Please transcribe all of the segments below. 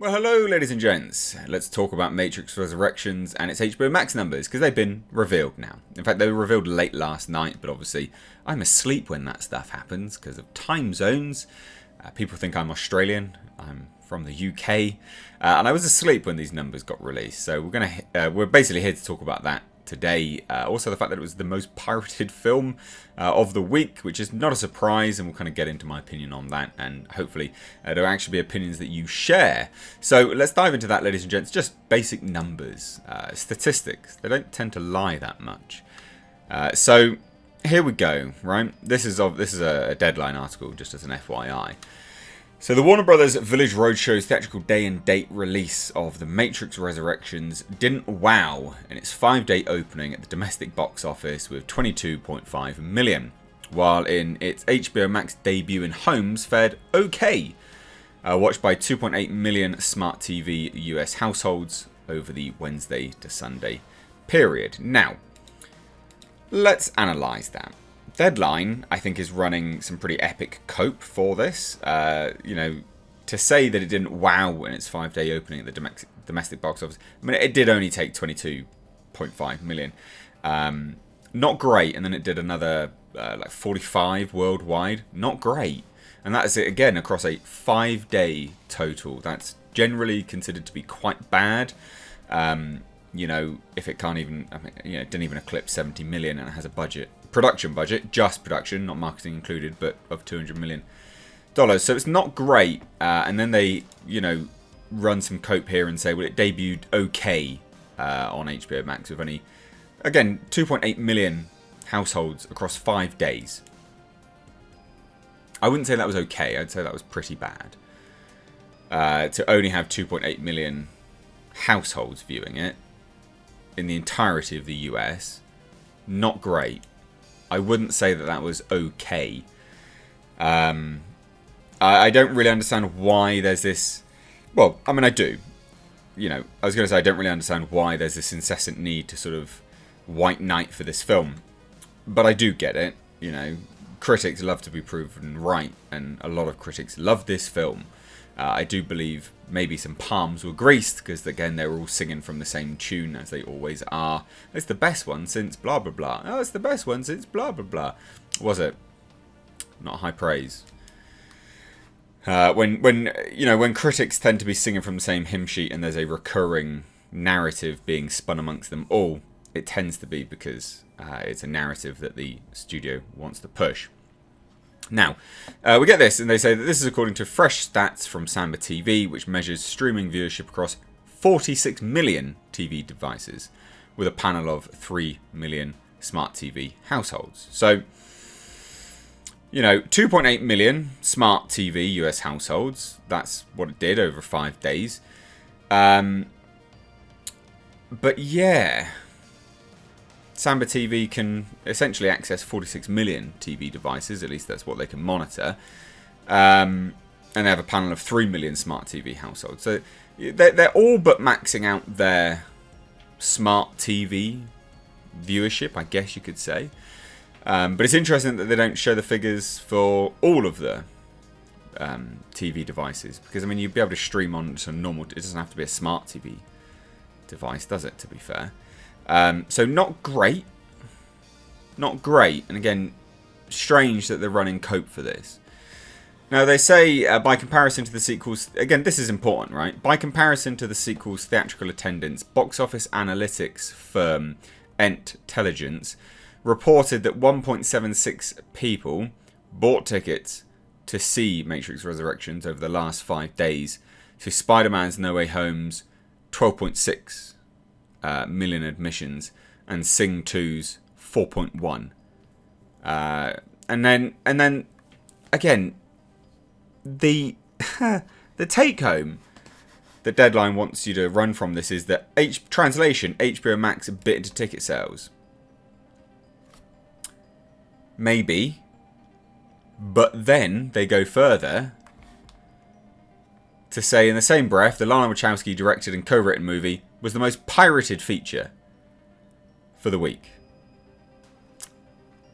Well, hello, ladies and gents. Let's talk about Matrix Resurrections and its HBO Max numbers, because they've been revealed now. In fact, they were revealed late last night, but obviously I'm asleep when that stuff happens because of time zones. People think I'm Australian. I'm from the UK, and I was asleep when these numbers got released. So we're basically here to talk about that today. Also the fact that it was the most pirated film of the week, which is not a surprise, and we'll kind of get into my opinion on that, and hopefully there'll actually be opinions that you share. So let's dive into that, ladies and gents. Just basic numbers, statistics. They don't tend to lie that much. So here we go, right? This is a Deadline article, just as an FYI. So the Warner Brothers Village Roadshow's theatrical day and date release of The Matrix Resurrections didn't wow in its 5-day opening at the domestic box office with 22.5 million, while in its HBO Max debut in homes fared okay, watched by 2.8 million smart TV US households over the Wednesday to Sunday period. Now, let's analyse that. Deadline, I think, is running some pretty epic cope for this. To say that it didn't wow in its 5-day opening at the domestic box office, I mean, it did only take 22.5 million. Not great, and then it did another like 45 worldwide. Not great. And that is it again across a 5-day total. That's generally considered to be quite bad. If it can't even, it didn't even eclipse 70 million, and it has a production budget, just production, not marketing included, but of $200 million. So it's not great. And then they, run some cope here and say, well, it debuted okay on HBO Max with only, again, 2.8 million households across 5 days. I wouldn't say that was okay. I'd say that was pretty bad. To only have 2.8 million households viewing it in the entirety of the US, not great. I wouldn't say that was okay. I don't really understand why there's this. Well, I mean, I do. I was going to say I don't really understand why there's this incessant need to sort of white knight for this film, but I do get it. Critics love to be proven right, and a lot of critics love this film. I do believe maybe some palms were greased because, again, they were all singing from the same tune, as they always are. It's the best one since blah, blah, blah. Oh, it's the best one since blah, blah, blah. Was it? Not high praise. When critics tend to be singing from the same hymn sheet and there's a recurring narrative being spun amongst them all, it tends to be because it's a narrative that the studio wants to push. Now, we get this, and they say that this is according to fresh stats from Samba TV, which measures streaming viewership across 46 million TV devices, with a panel of 3 million smart TV households. So, 2.8 million smart TV US households, that's what it did over 5 days. But yeah, Samba TV can essentially access 46 million TV devices, at least that's what they can monitor. And they have a panel of 3 million smart TV households. So they're all but maxing out their smart TV viewership, I guess you could say. But it's interesting that they don't show the figures for all of the TV devices. Because, you'd be able to stream on some normal. It doesn't have to be a smart TV device, does it, to be fair? So not great. Not great. And again, strange that they're running cope for this. Now, they say, by comparison to the sequel's... Again, this is important, right? By comparison to the sequel's theatrical attendance, box office analytics firm Intelligence reported that 1.76 people bought tickets to see Matrix Resurrections over the last 5 days to Spider-Man's No Way Home's 12.6 million admissions and Sing 2's 4.1. And then again, the the take home that Deadline wants you to run from this is that translation HBO Max bit into ticket sales. Maybe, but then they go further to say in the same breath, the Lana Wachowski directed and co-written movie was the most pirated feature for the week.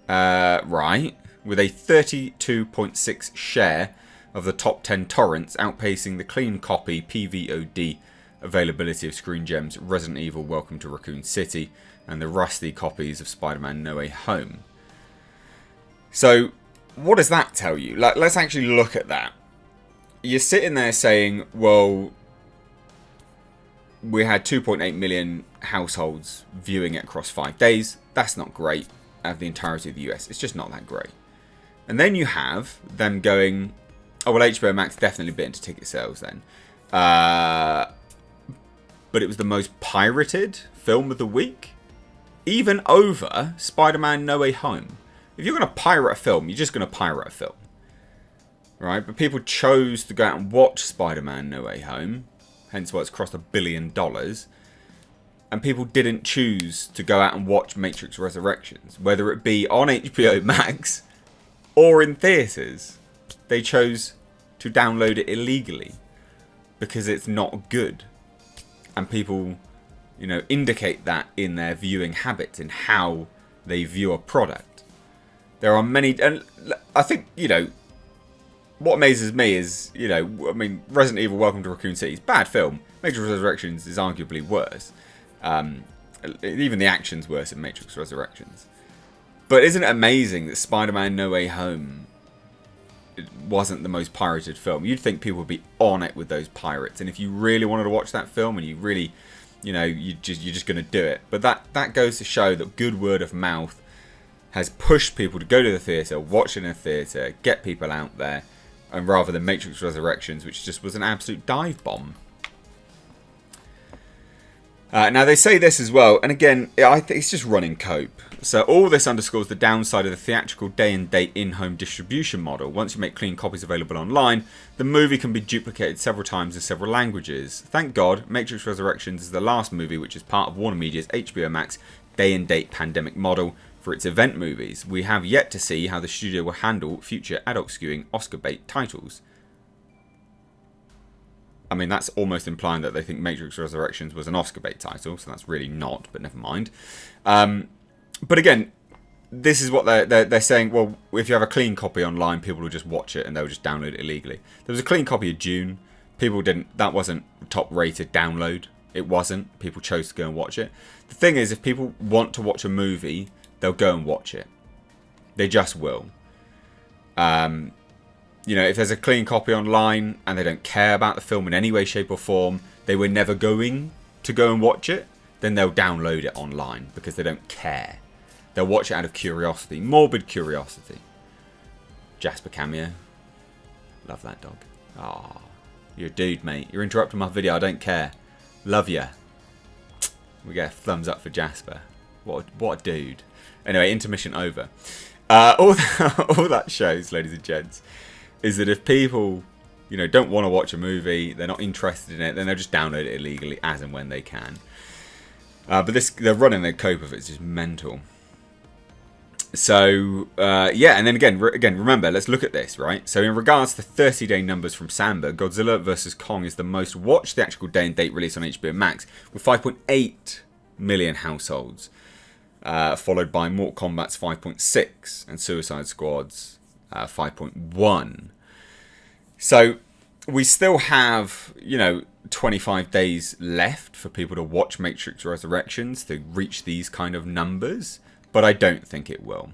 Right, with a 32.6 share of the top 10 torrents, outpacing the clean copy PVOD availability of Screen Gems Resident Evil Welcome to Raccoon City and the rusty copies of Spider-Man No Way Home. So, what does that tell you? Like, let's actually look at that. You're sitting there saying, well, we had 2.8 million households viewing it across 5 days. That's not great out of the entirety of the US. It's just not that great. And then you have them going, oh, well, HBO Max definitely bit into ticket sales then. But it was the most pirated film of the week, even over Spider-Man No Way Home. If you're going to pirate a film, you're just going to pirate a film. Right? But people chose to go out and watch Spider-Man No Way Home, hence why it's crossed $1 billion. And people didn't choose to go out and watch Matrix Resurrections, whether it be on HBO Max or in theatres. They chose to download it illegally because it's not good. And people, you know, indicate that in their viewing habits and how they view a product. There are many, and I think, you know, what amazes me is, you know, I mean, Resident Evil Welcome to Raccoon City is a bad film. Matrix Resurrections is arguably worse. Even the action's worse in Matrix Resurrections. But isn't it amazing that Spider-Man No Way Home wasn't the most pirated film? You'd think people would be on it with those pirates. And if you really wanted to watch that film and you really, you know, you're just going to do it. But that goes to show that good word of mouth has pushed people to go to the theatre, watch it in a theatre, get people out there, and rather than Matrix Resurrections, which just was an absolute dive bomb. Now they say this as well, and again, I think it's just running cope. So all this underscores the downside of the theatrical day and date in-home distribution model. Once you make clean copies available online, the movie can be duplicated several times in several languages. Thank God, Matrix Resurrections is the last movie which is part of Warner Media's HBO Max day and date pandemic model for its event movies. We have yet to see how the studio will handle future adult skewing Oscar bait titles. I mean, that's almost implying that they think Matrix Resurrections was an Oscar bait title, so that's really not, but never mind. But again, this is what they're saying. Well, if you have a clean copy online, people will just watch it and they'll just download it illegally. There was a clean copy of Dune. People didn't. That wasn't top rated download. It wasn't. People chose to go and watch it. The thing is, if people want to watch a movie, they'll go and watch it. They just will. You know, if there's a clean copy online and they don't care about the film in any way, shape or form, they were never going to go and watch it, then they'll download it online because they don't care. They'll watch it out of curiosity, morbid curiosity. Jasper cameo. Love that dog. Ah, you're a dude, mate. You're interrupting my video. I don't care. Love ya. We get a thumbs up for Jasper. What a dude. Anyway, intermission over. All that shows, ladies and gents, is that if people, you know, don't want to watch a movie, they're not interested in it, then they'll just download it illegally as and when they can. But they're running their cope of it. It's just mental. So, yeah, and then again, remember, let's look at this, right? So in regards to 30-day numbers from Samba, Godzilla vs. Kong is the most watched theatrical day and date release on HBO Max, with 5.8 million households, followed by Mortal Kombat's 5.6 and Suicide Squad's 5.1. So we still have, you know, 25 days left for people to watch Matrix Resurrections to reach these kind of numbers, but I don't think it will.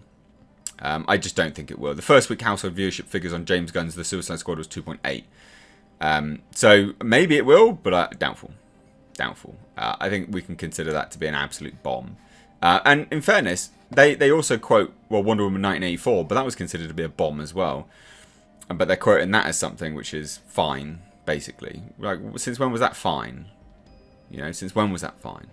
I just don't think it will. The first week household viewership figures on James Gunn's The Suicide Squad was 2.8. So maybe it will, but doubtful. I think we can consider that to be an absolute bomb. And in fairness, they also quote, well, Wonder Woman 1984, but that was considered to be a bomb as well. But they're quoting that as something which is fine, basically. Like, since when was that fine? You know, since when was that fine?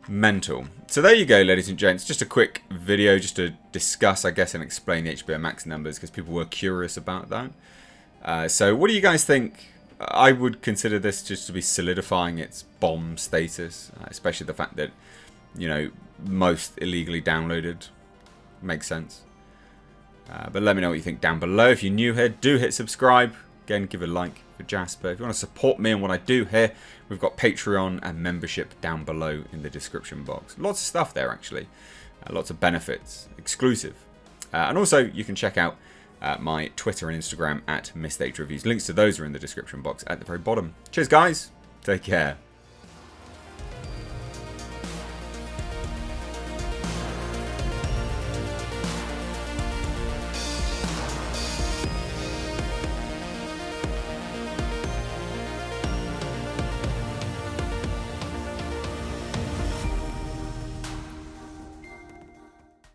Mental. So there you go, ladies and gents. Just a quick video just to discuss, I guess, and explain the HBO Max numbers because people were curious about that. So what do you guys think? I would consider this just to be solidifying its bomb status, especially the fact that, you know, most illegally downloaded. Makes sense. But let me know what you think down below. If you're new here, do hit subscribe. Again, give a like for Jasper. If you want to support me and what I do here, we've got Patreon and membership down below in the description box. Lots of stuff there, actually. Lots of benefits. Exclusive. And also, you can check out my Twitter and Instagram at Mistaked Reviews. Links to those are in the description box at the very bottom. Cheers, guys. Take care.